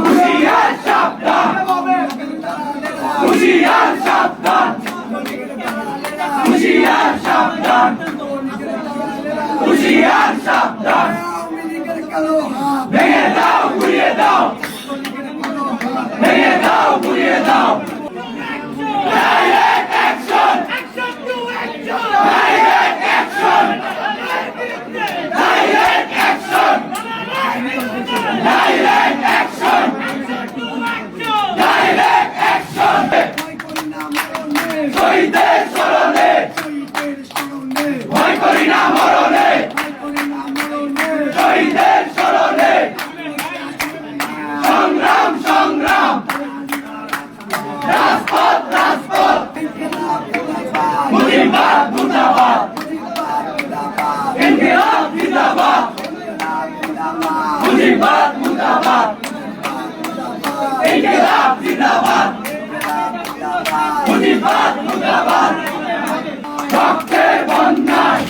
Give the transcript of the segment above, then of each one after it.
হুঁশিয়ার সাবধান, হুঁশিয়ার সাবধান, হুঁশিয়ার সাবধান, হুঁশিয়ার সাবধান। ভেঙে দাও, গুড়িয়ে দাও, ভেঙে দাও, গুড়িয়ে দাও। Direct action, direct action, direct action, direct action, direct action. শহীদের স্মরণে, ভয় করি না মরণে, শহীদের স্মরণে সংগ্রাম সংগ্রাম, রাজপথ রাজপথ, মুজিবাদ মুর্দাবাদ, ইনকিলাব জিন্দাবাদ, মুজিবাদ মুর্দাবাদ, ইনকিলাব জিন্দাবাদ, মুজিবাদ মুর্দাবাদ। রক্তের বন্যায়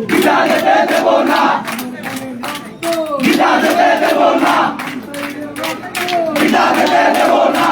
বিটা যেতে দেব না, বিটা যেতে দেব না, বিটা যেতে দেব না।